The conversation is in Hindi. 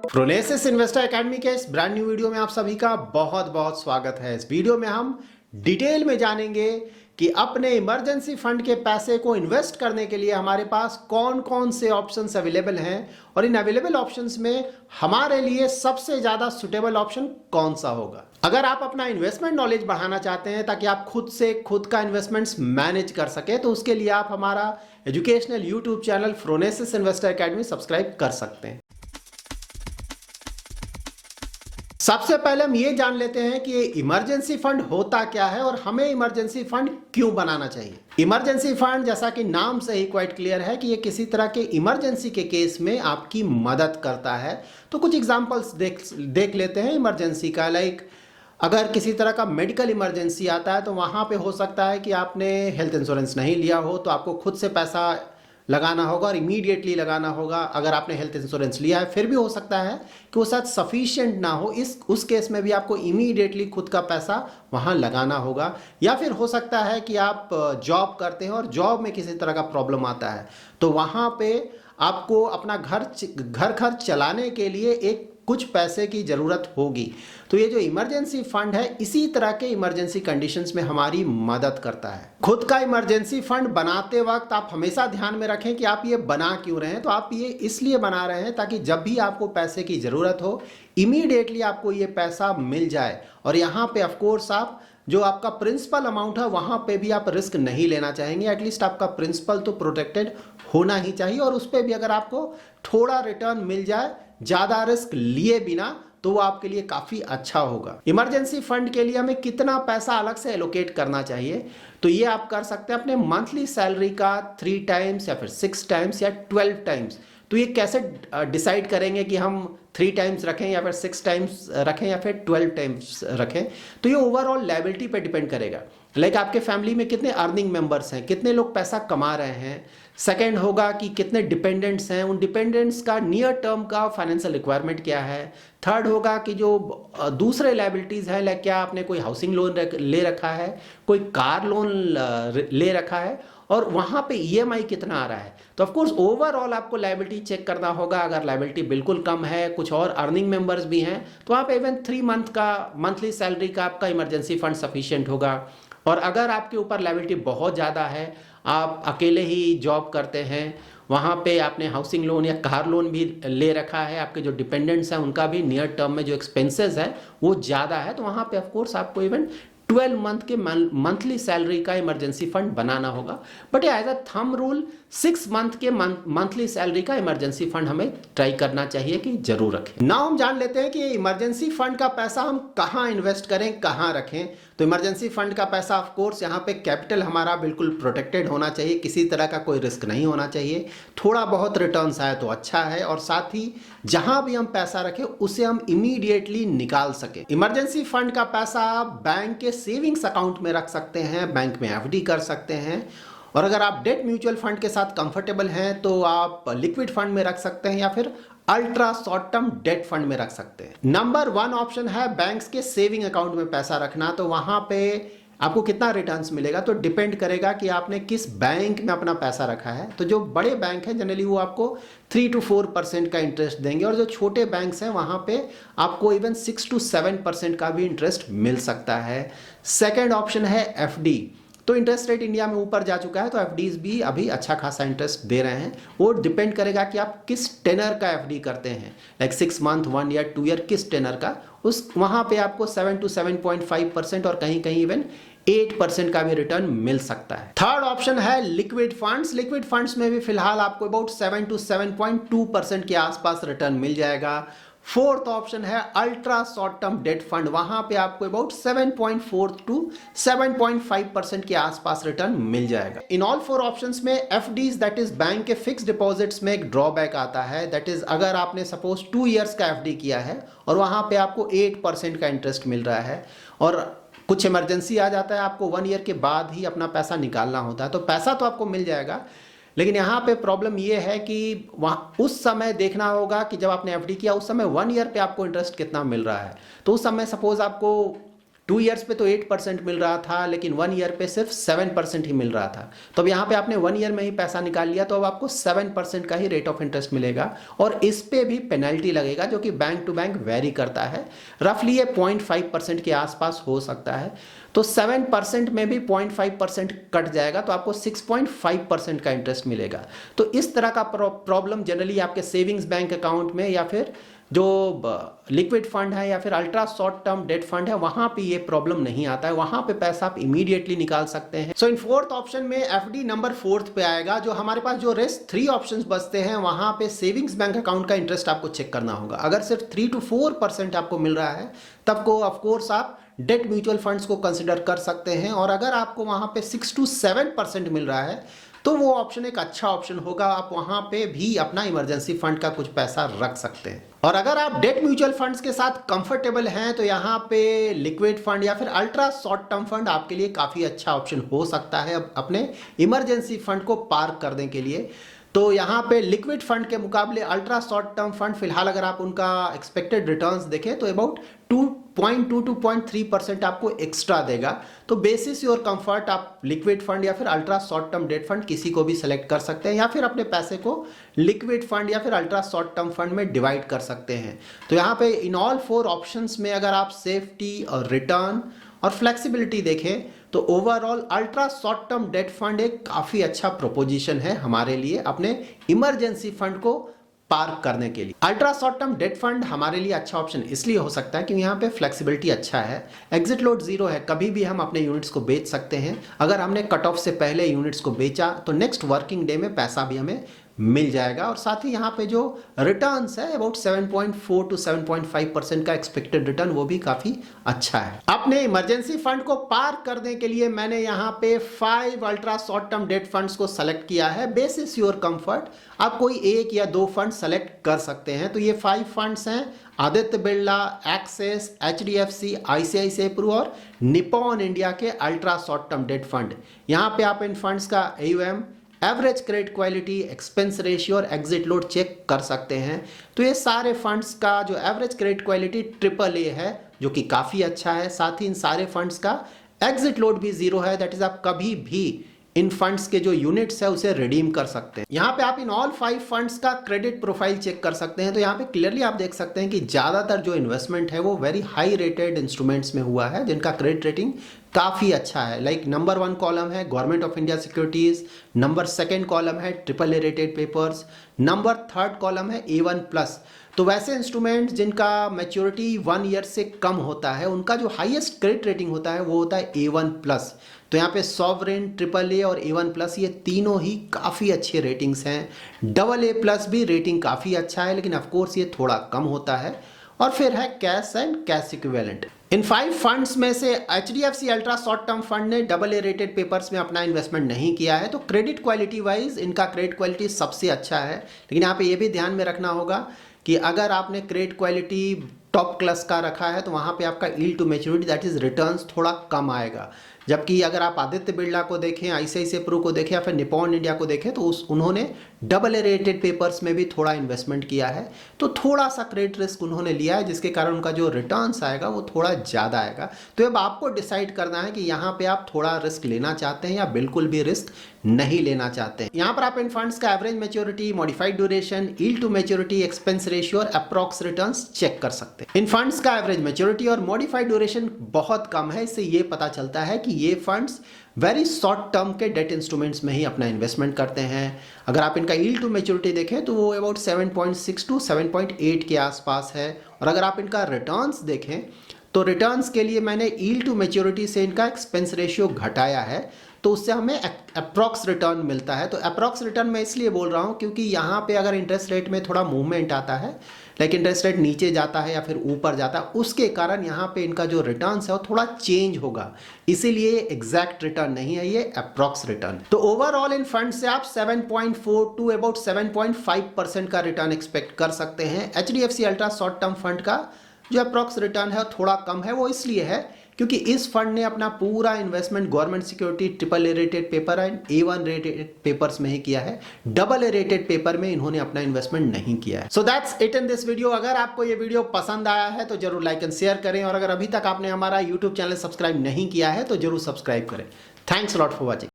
प्रोनेसिस इन्वेस्टर एकेडमी के इस ब्रांड न्यू वीडियो में आप सभी का बहुत बहुत स्वागत है। इस वीडियो में हम डिटेल में जानेंगे कि अपने इमरजेंसी फंड के पैसे को इन्वेस्ट करने के लिए हमारे पास कौन कौन से ऑप्शंस अवेलेबल हैं और इन अवेलेबल ऑप्शंस में हमारे लिए सबसे ज्यादा सुटेबल ऑप्शन कौन सा होगा। अगर आप अपना इन्वेस्टमेंट नॉलेज बढ़ाना चाहते हैं ताकि आप खुद का इन्वेस्टमेंट्स मैनेज कर सके तो उसके लिए आप हमारा एजुकेशनल यूट्यूब चैनल प्रोनेसिस इन्वेस्टर एकेडमी सब्सक्राइब कर सकते हैं। सबसे पहले हम ये जान लेते हैं कि इमरजेंसी फंड होता क्या है और हमें इमरजेंसी फंड क्यों बनाना चाहिए। इमरजेंसी फंड जैसा कि नाम से ही क्वाइट क्लियर है कि ये किसी तरह के इमरजेंसी के केस में आपकी मदद करता है। तो कुछ एग्जांपल्स देख लेते हैं इमरजेंसी का। लाइक अगर किसी तरह का मेडिकल इमरजेंसी आता है तो वहाँ पे हो सकता है कि आपने हेल्थ इंश्योरेंस नहीं लिया हो तो आपको खुद से पैसा लगाना होगा और इमीडिएटली लगाना होगा। अगर आपने हेल्थ इंश्योरेंस लिया है फिर भी हो सकता है कि वो शायद सफिशिएंट ना हो, उस केस में भी आपको इमीडिएटली खुद का पैसा वहाँ लगाना होगा। या फिर हो सकता है कि आप जॉब करते हैं और जॉब में किसी तरह का प्रॉब्लम आता है तो वहाँ पे आपको अपना घर खर्च चलाने के लिए एक कुछ पैसे की ज़रूरत होगी। तो ये जो इमरजेंसी फंड है इसी तरह के इमरजेंसी कंडीशंस में हमारी मदद करता है। खुद का इमरजेंसी फंड बनाते वक्त आप हमेशा ध्यान में रखें कि आप ये बना क्यों रहे हैं। तो आप ये इसलिए बना रहे हैं ताकि जब भी आपको पैसे की ज़रूरत हो इमीडिएटली आपको ये पैसा मिल जाए। और यहाँ पे ऑफकोर्स आप जो आपका प्रिंसिपल अमाउंट है वहाँ पे भी आप रिस्क नहीं लेना चाहेंगे। एटलीस्ट आपका प्रिंसिपल तो प्रोटेक्टेड होना ही चाहिए और उस पर भी अगर आपको थोड़ा रिटर्न मिल जाए ज़्यादा रिस्क लिए बिना तो वो आपके लिए काफ़ी अच्छा होगा। इमरजेंसी फंड के लिए हमें कितना पैसा अलग से एलोकेट करना चाहिए तो ये आप कर सकते हैं अपने मंथली सैलरी का 3 टाइम्स या फिर 6 टाइम्स या 12 टाइम्स। तो ये कैसे डिसाइड करेंगे कि हम 3 टाइम्स रखें या फिर 6 टाइम्स रखें या फिर 12 टाइम्स रखें। तो ये ओवरऑल लायबिलिटी पे डिपेंड करेगा। लाइक आपके फैमिली में कितने अर्निंग मेंबर्स हैं, कितने लोग पैसा कमा रहे हैं। सेकंड होगा कि कितने डिपेंडेंट्स हैं, उन डिपेंडेंट्स का नियर टर्म का फाइनेंशियल रिक्वायरमेंट क्या है। थर्ड होगा कि जो दूसरे लायबिलिटीज़ हैं, लाइक क्या आपने कोई हाउसिंग लोन ले रखा है, कोई कार लोन ले रखा है और वहाँ पे ईएमआई कितना आ रहा है। तो ऑफकोर्स ओवरऑल आपको लायबिलिटी चेक करना होगा। अगर लायबिलिटी बिल्कुल कम है, कुछ और अर्निंग मेंबर्स भी हैं तो आप इवन 3 मंथ का मंथली सैलरी का आपका इमरजेंसी फंड सफिशिएंट होगा। और अगर आपके ऊपर लायबिलिटी बहुत ज़्यादा है, आप अकेले ही जॉब करते हैं, वहाँ पे आपने हाउसिंग लोन या कार लोन भी ले रखा है, आपके जो डिपेंडेंट्स हैं उनका भी नियर टर्म में जो एक्सपेंसेस है वो ज़्यादा है, तो वहाँ पे ऑफकोर्स आपको इवन 12 मंथ के मंथली सैलरी का इमरजेंसी फंड बनाना होगा। But as a thumb rule 6 month के मंथली सैलरी का इमरजेंसी फंड हमें ट्राई करना चाहिए कि जरूर रखें। नाउ हम जान लेते हैं कि इमरजेंसी फंड का पैसा हम कहाँ इन्वेस्ट करें, कहाँ रखें। तो इमरजेंसी फंड का पैसा ऑफ कोर्स यहाँ पे कैपिटल हमारा बिल्कुल प्रोटेक्टेड होना चाहिए, किसी तरह का कोई रिस्क नहीं होना चाहिए। थोड़ा बहुत रिटर्न्स आए तो अच्छा है और साथ ही जहां भी हम पैसा रखें उसे हम इमीडिएटली निकाल सके। इमरजेंसी फंड का पैसा आप बैंक के सेविंग्स अकाउंट में रख सकते हैं, बैंक में एफडी कर सकते हैं और अगर आप डेट म्यूचुअल फंड के साथ कंफर्टेबल हैं तो आप लिक्विड फंड में रख सकते हैं या फिर ultra short term debt fund में रख सकते हैं। नंबर 1 ऑप्शन है बैंक्स के सेविंग अकाउंट में पैसा रखना। तो वहां पे आपको कितना रिटर्न्स मिलेगा तो डिपेंड करेगा कि आपने किस बैंक में अपना पैसा रखा है। तो जो बड़े बैंक हैं जनरली वो आपको 3 to 4% का इंटरेस्ट देंगे और जो छोटे बैंक्स हैं वहाँ पे आपको इवन 6 to 7% का भी इंटरेस्ट मिल सकता है। सेकेंड ऑप्शन है एफडी। तो इंटरेस्ट रेट इंडिया में ऊपर जा चुका है तो एफडीज भी अभी अच्छा खासा इंटरेस्ट दे रहे हैं। वो डिपेंड करेगा कि आप किस टेनर का एफडी करते हैं, लाइक 6 मंथ, 1 ईयर, 2 ईयर, किस टेनर का, उस वहाँ पे आपको 7 to 7.5% और कहीं कहीं इवन 8% का भी रिटर्न मिल सकता है। थर्ड ऑप्शन है लिक्विड फंड्स। लिक्विड फंड्स में भी फिलहाल आपको अबाउट 7 to 7.2% के आसपास रिटर्न मिल जाएगा। फोर्थ ऑप्शन है ultra short term debt fund. वहां पे आपको अबाउट 7.4 to 7.5% के आसपास रिटर्न मिल जाएगा। इन ऑल 4 ऑप्शंस में एफडीज दैट इज बैंक के फिक्स डिपॉजिट्स में एक ड्रॉबैक आता है। दैट इज अगर आपने सपोज 2 इयर्स का एफडी किया है और वहां पे आपको 8% का इंटरेस्ट मिल रहा है और कुछ इमरजेंसी आ जाता है, आपको 1 ईयर के बाद ही अपना पैसा निकालना होता है, तो पैसा तो आपको मिल जाएगा लेकिन यहाँ पे प्रॉब्लम ये है कि वहाँ उस समय देखना होगा कि जब आपने एफडी किया उस समय 1 ईयर पे आपको इंटरेस्ट कितना मिल रहा है। तो उस समय सपोज आपको 2 ईयर्स पे तो 8% मिल रहा था, लेकिन 1 ईयर पे सिर्फ 7% ही मिल रहा था। तो अब यहाँ पे आपने 1 ईयर में ही पैसा निकाल लिया, तो अब आपको 7% का ही रेट ऑफ इंटरेस्ट मिलेगा, और इस पे भी पेनल्टी लगेगा जो कि बैंक टू बैंक वेरी करता है। रफली ये 0.5% के आसपास हो सकता है। तो 7% में भी 0.5% कट जाएगा, तो आपको 6.5% का इंटरेस्ट मिलेगा। तो इस तरह का प्रॉब्लम जनरली आपके सेविंग्स बैंक अकाउंट में या फिर जो लिक्विड फंड है या फिर ultra short term debt fund है, वहां पे ये प्रॉब्लम नहीं आता है, वहां पे पैसा आप इमीडिएटली निकाल सकते हैं। सो इन फोर्थ ऑप्शन में एफडी नंबर 4 पे आएगा। जो हमारे पास जो रेस्ट 3 ऑप्शंस बचते हैं, वहां पे सेविंग्स बैंक अकाउंट का इंटरेस्ट आपको चेक करना होगा। अगर सिर्फ 3 to 4% आपको मिल रहा है, तब को ऑफकोर्स आप डेट म्यूचुअल फंड्स को कंसिडर कर सकते हैं, और अगर आपको वहां पे 6 to 7% मिल रहा है, तो वो ऑप्शन एक अच्छा ऑप्शन होगा। आप वहां पे भी अपना इमरजेंसी फंड का कुछ पैसा रख सकते हैं। और अगर आप डेट म्यूचुअल फंड्स के साथ कंफर्टेबल हैं, तो यहाँ पे लिक्विड फंड या फिर अल्ट्रा शॉर्ट टर्म फंड आपके लिए काफी अच्छा ऑप्शन हो सकता है अपने इमरजेंसी फंड को पार्क करने के लिए। तो यहाँ पे लिक्विड फंड के मुकाबले अल्ट्रा शॉर्ट टर्म फंड फिलहाल अगर आप उनका एक्सपेक्टेड रिटर्न्स देखें, तो अबाउट 2.2 to 0.3% आपको एक्स्ट्रा देगा। तो बेसिस योर कंफर्ट आप लिक्विड फंड या फिर ultra short term debt fund किसी को भी सेलेक्ट कर सकते हैं, या फिर अपने पैसे को लिक्विड फंड या फिर अल्ट्रा शॉर्ट टर्म फंड में डिवाइड कर सकते हैं। तो यहाँ पे इन ऑल 4 ऑप्शंस में अगर आप सेफ्टी और रिटर्न और फ्लेक्सिबिलिटी देखें, तो overall ultra short term debt fund एक काफी अच्छा प्रोपोजिशन है हमारे लिए अपने इमरजेंसी फंड को पार्क करने के लिए। Ultra short term debt fund हमारे लिए अच्छा ऑप्शन इसलिए हो सकता है क्योंकि यहाँ पे फ्लेक्सिबिलिटी अच्छा है, एग्जिट लोड 0 है, कभी भी हम अपने यूनिट्स को बेच सकते हैं। अगर हमने कट ऑफ से पहले यूनिट्स को बेचा, तो नेक्स्ट वर्किंग डे में पैसा भी हमें मिल जाएगा। और साथ ही यहाँ पे जो रिटर्न्स है अबाउट 7.4 to 7.5% का एक्सपेक्टेड रिटर्न, वो भी काफी अच्छा है। अपने इमरजेंसी फंड को पार करने के लिए मैंने यहाँ पे 5 ultra short term date funds को सेलेक्ट किया है। बेसिस योर कंफर्ट आप कोई 1 या 2 फंड सेलेक्ट कर सकते हैं। तो ये 5 फंड्स हैं, Aditya Birla, Axis, HDFC, ICICI Pru और निप्पॉन इंडिया के ultra short term debt fund. यहाँ पे आप इन फंड्स का AUM, average credit quality, expense ratio और एग्जिट लोड चेक कर सकते हैं। तो ये सारे फंड्स का जो एवरेज क्रेडिट क्वालिटी AAA है, जो कि काफ़ी अच्छा है। साथ ही इन सारे फंड्स का एग्जिट लोड भी 0 है, दैट इज आप कभी भी इन फंड्स के जो यूनिट्स है उसे रिडीम कर सकते हैं। यहाँ पे आप इन ऑल 5 फंड्स का क्रेडिट प्रोफाइल चेक कर सकते हैं। तो यहाँ पे क्लियरली आप देख सकते हैं कि ज़्यादातर जो इन्वेस्टमेंट है वो वेरी हाई रेटेड इंस्ट्रूमेंट्स में हुआ है, जिनका क्रेडिट रेटिंग काफ़ी अच्छा है। लाइक नंबर 1 कॉलम है government of India securities, number 2 column है AAA rated papers, number 3 column है A1+। तो वैसे इंस्ट्रूमेंट्स जिनका मैच्योरिटी 1 ईयर से कम होता है, उनका जो हाईएस्ट क्रेडिट रेटिंग होता है वो होता है A1+। तो यहाँ पे सॉवरेन, AAA और A1+, ये तीनों ही काफ़ी अच्छे रेटिंग्स हैं। AA+ भी रेटिंग काफ़ी अच्छा है, लेकिन ऑफकोर्स ये थोड़ा कम होता है। और फिर है cash and cash equivalent. In 5 funds में से HDFC ultra short term fund ने AA रेटेड पेपर्स में अपना इन्वेस्टमेंट नहीं किया है। तो क्रेडिट क्वालिटी वाइज इनका क्रेडिट क्वालिटी सबसे अच्छा है। लेकिन यहाँ पे ये भी ध्यान में रखना होगा कि अगर आपने क्रेडिट क्वालिटी टॉप क्लास का रखा है, तो वहाँ पे आपका yield to maturity that is returns थोड़ा कम आएगा। जबकि अगर आप आदित्य बिरला को देखें, ICICI प्रू को देखें या फिर निप्पॉन इंडिया को देखें, तो उन्होंने AA रेटेड पेपर्स में भी थोड़ा इन्वेस्टमेंट किया है। तो थोड़ा सा क्रेडिट रिस्क उन्होंने लिया है, जिसके कारण उनका जो रिटर्न्स आएगा वो थोड़ा ज़्यादा आएगा। तो अब आपको डिसाइड करना है कि यहाँ पे आप थोड़ा रिस्क लेना चाहते हैं या बिल्कुल भी रिस्क नहीं लेना चाहते हैं। यहाँ पर आप इन फंड्स का average maturity, modified duration, yield to maturity, expense ratio और अप्रॉक्स रिटर्न्स चेक कर सकते हैं। इन फंड्स का एवरेज मैच्योरिटी और मॉडिफाइड ड्यूरेशन बहुत कम है। इससे ये पता चलता है कि ये फंड्स वेरी शॉर्ट टर्म के डेट इंस्ट्रूमेंट्स में ही अपना इन्वेस्टमेंट करते हैं। अगर आप इनका यील्ड टू मैच्योरिटी देखें, तो वो अबाउट 7.6 to 7.8 के आसपास है। और अगर आप इनका रिटर्न्स देखें, तो रिटर्न्स के लिए मैंने यील्ड टू मैच्योरिटी से इनका एक्सपेंस रेशियो घटाया है, तो उससे हमें अप्रॉक्स रिटर्न मिलता है। तो अप्रॉक्स रिटर्न मैं इसलिए बोल रहा हूँ क्योंकि यहाँ पे अगर इंटरेस्ट रेट में थोड़ा मूवमेंट आता है, लेकिन इंटरेस्ट रेट नीचे जाता है या फिर ऊपर जाता है, उसके कारण यहाँ पे इनका जो रिटर्न्स है वो थोड़ा चेंज होगा। इसीलिए एग्जैक्ट रिटर्न नहीं है, ये अप्रॉक्स रिटर्न। तो ओवरऑल इन फंड से आप 7.4 to अबाउट 7.5% का रिटर्न एक्सपेक्ट कर सकते हैं। HDFC ultra short term fund का जो अप्रॉक्स रिटर्न है थोड़ा कम है। वो इसलिए है क्योंकि इस फंड ने अपना पूरा investment government security AAA rated paper and A1 rated papers में ही किया है। AA रेटेड पेपर में इन्होंने अपना इन्वेस्टमेंट नहीं किया है। So that's it in this video. अगर आपको ये वीडियो पसंद आया है तो जरूर लाइक एंड शेयर करें, और अगर अभी तक आपने हमारा यूट्यूब चैनल सब्सक्राइब नहीं किया है तो जरूर सब्सक्राइब करें। Thanks lot for watching.